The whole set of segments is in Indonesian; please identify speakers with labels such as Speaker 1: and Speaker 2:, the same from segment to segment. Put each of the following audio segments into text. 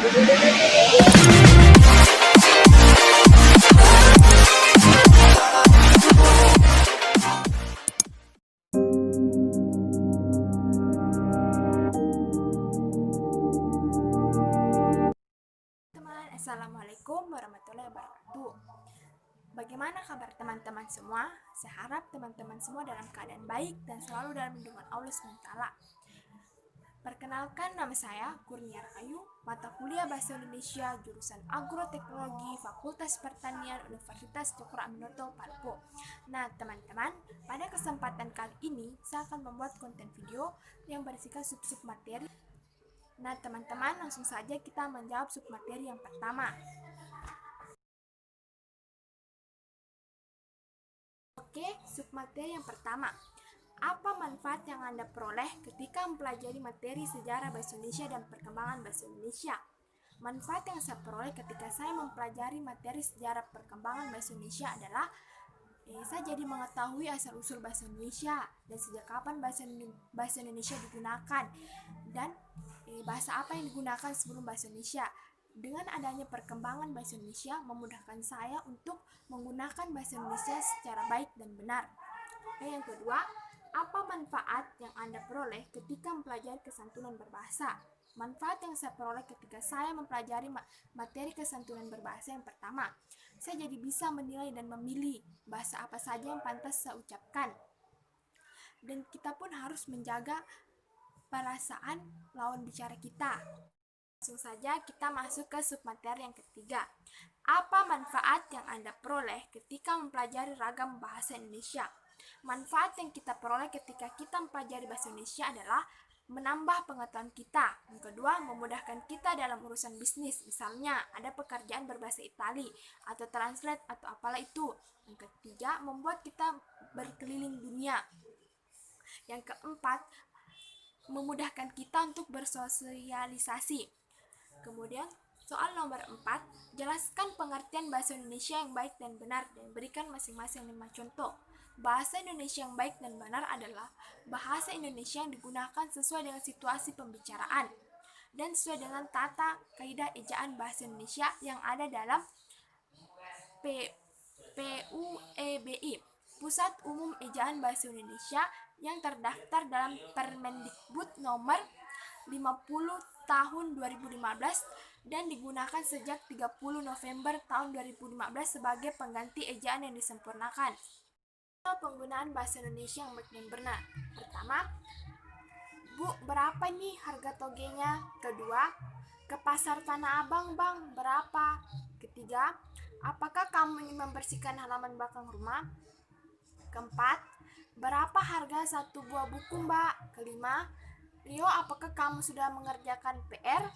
Speaker 1: Assalamualaikum warahmatullahi wabarakatuh. Bagaimana kabar teman-teman semua? Saya harap teman-teman semua dalam keadaan baik dan selalu dalam lindungan Allah SWT. Perkenalkan, nama saya Kurnia Rahayu, mata kuliah Bahasa Indonesia, jurusan Agroteknologi, Fakultas Pertanian, Universitas Cokro Aminoto, Palu. Nah, teman-teman, pada kesempatan kali ini saya akan membuat konten video yang berisikan sub-sub materi. Nah, teman-teman, langsung saja kita menjawab submateri yang pertama. Oke, submateri yang pertama. Apa manfaat yang Anda peroleh ketika mempelajari materi sejarah bahasa Indonesia dan perkembangan bahasa Indonesia? Manfaat yang saya peroleh ketika saya mempelajari materi sejarah perkembangan bahasa Indonesia adalah saya jadi mengetahui asal-usul bahasa Indonesia dan sejak kapan bahasa Indonesia digunakan dan bahasa apa yang digunakan sebelum bahasa Indonesia. Dengan adanya perkembangan bahasa Indonesia memudahkan saya untuk menggunakan bahasa Indonesia secara baik dan benar. Yang kedua, apa manfaat yang Anda peroleh ketika mempelajari kesantunan berbahasa? Manfaat yang saya peroleh ketika saya mempelajari materi kesantunan berbahasa yang pertama, saya jadi bisa menilai dan memilih bahasa apa saja yang pantas saya ucapkan. Dan kita pun harus menjaga perasaan lawan bicara kita. Langsung saja kita masuk ke submateri yang ketiga. Apa manfaat yang Anda peroleh ketika mempelajari ragam bahasa Indonesia? Manfaat yang kita peroleh ketika kita mempelajari bahasa Indonesia adalah menambah pengetahuan kita. Yang kedua, memudahkan kita dalam urusan bisnis. Misalnya, ada pekerjaan berbahasa Itali atau translate atau apalah itu. Yang ketiga, membuat kita berkeliling dunia. Yang keempat, memudahkan kita untuk bersosialisasi. Kemudian, soal nomor 4, jelaskan pengertian bahasa Indonesia yang baik dan benar dan berikan masing-masing 5 contoh. Bahasa Indonesia yang baik dan benar adalah bahasa Indonesia yang digunakan sesuai dengan situasi pembicaraan dan sesuai dengan tata kaidah ejaan bahasa Indonesia yang ada dalam PUEBI, Pusat Umum Ejaan Bahasa Indonesia, yang terdaftar dalam Permendikbud nomor 50 tahun 2015 dan digunakan sejak 30 November tahun 2015 sebagai pengganti ejaan yang disempurnakan. Penggunaan bahasa Indonesia yang baik dan benar. Pertama, Bu, berapa nih harga togenya? Kedua, ke pasar Tanah Abang, Bang, berapa? Ketiga, apakah kamu ingin membersihkan halaman belakang rumah? Keempat, berapa harga satu buah buku, Mbak? Kelima, Rio, apakah kamu sudah mengerjakan PR?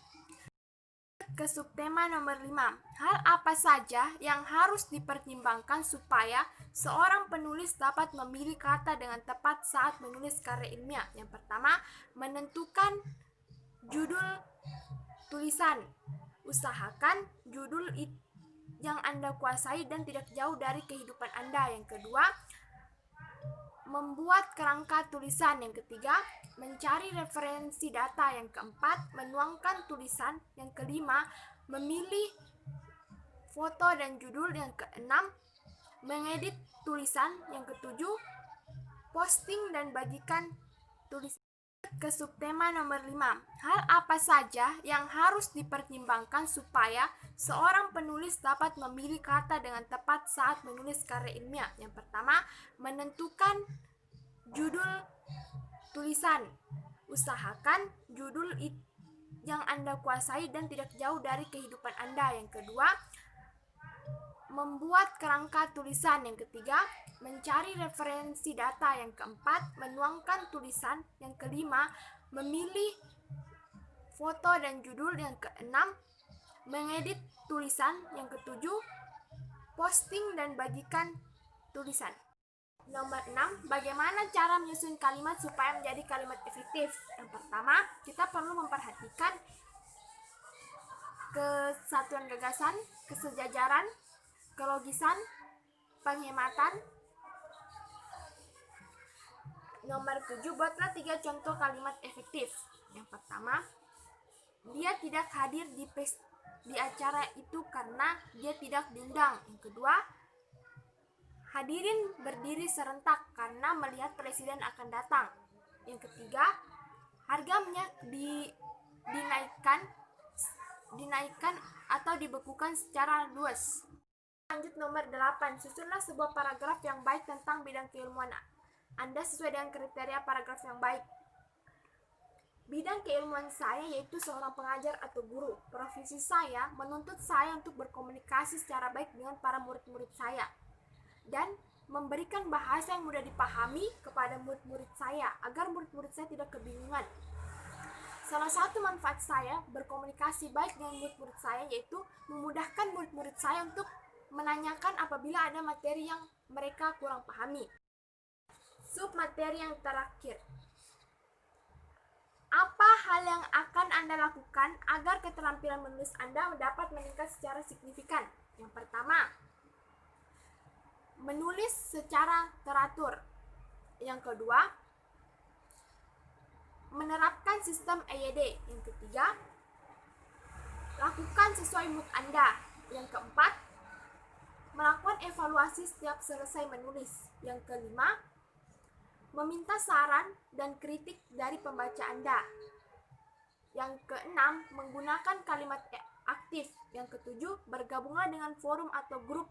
Speaker 1: Ke subtema nomor 5. Hal apa saja yang harus dipertimbangkan supaya seorang penulis dapat memilih kata dengan tepat saat menulis karya ilmiah? Yang pertama, menentukan judul tulisan. Usahakan judul yang Anda kuasai dan tidak jauh dari kehidupan Anda. Yang kedua, membuat kerangka tulisan. Yang ketiga, mencari referensi data. Yang keempat, menuangkan tulisan. Yang kelima, memilih foto dan judul. Yang keenam, mengedit tulisan. Yang ketujuh, posting dan bagikan tulisan. Ke subtema nomor 5. Hal apa saja yang harus dipertimbangkan supaya seorang penulis dapat memilih kata dengan tepat saat menulis karya ilmiah? Yang pertama, menentukan judul tulisan. Usahakan judul yang Anda kuasai dan tidak jauh dari kehidupan Anda. Yang kedua, membuat kerangka tulisan. Yang ketiga, mencari referensi data. Yang keempat, menuangkan tulisan. Yang kelima, memilih foto dan judul. Yang keenam, mengedit tulisan. Yang ketujuh, posting dan bagikan tulisan. Nomor 6, bagaimana cara menyusun kalimat supaya menjadi kalimat efektif? Yang pertama, kita perlu memperhatikan kesatuan gagasan, kesejajaran, kelogisan, penghematan. Nomor 7, buatlah 3 contoh kalimat efektif. Yang pertama, dia tidak hadir di acara itu karena dia tidak diundang. Yang kedua, hadirin berdiri serentak karena melihat presiden akan datang. Yang ketiga, harga minyak dinaikkan atau dibekukan secara luas. Lanjut nomor 8, susunlah sebuah paragraf yang baik tentang bidang keilmuan Anda sesuai dengan kriteria paragraf yang baik. Bidang keilmuan saya yaitu seorang pengajar atau guru. Profesi saya menuntut saya untuk berkomunikasi secara baik dengan para murid-murid saya dan memberikan bahasa yang mudah dipahami kepada murid-murid saya agar murid-murid saya tidak kebingungan. Salah satu manfaat saya berkomunikasi baik dengan murid-murid saya yaitu memudahkan murid-murid saya untuk menanyakan apabila ada materi yang mereka kurang pahami. Submateri yang terakhir. Apa hal yang akan Anda lakukan agar keterampilan menulis Anda dapat meningkat secara signifikan? Yang pertama, menulis secara teratur. Yang kedua, menerapkan sistem EYD. Yang ketiga, lakukan sesuai mood Anda. Yang keempat, melakukan evaluasi setiap selesai menulis. Yang kelima, meminta saran dan kritik dari pembaca Anda. Yang keenam, menggunakan kalimat aktif. Yang ketujuh, bergabunglah dengan forum atau grup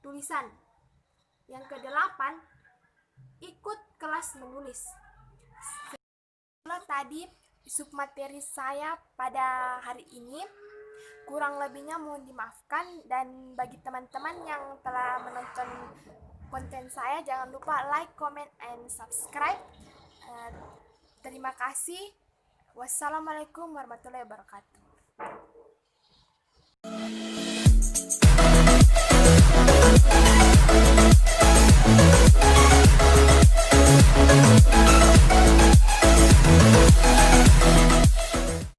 Speaker 1: tulisan. Yang kedelapan, ikut kelas menulis. Itulah tadi submateri saya pada hari ini. Kurang lebihnya mohon dimaafkan, dan bagi teman-teman yang telah menonton konten saya, jangan lupa like, comment, and subscribe. Terima kasih. Wassalamualaikum warahmatullahi wabarakatuh.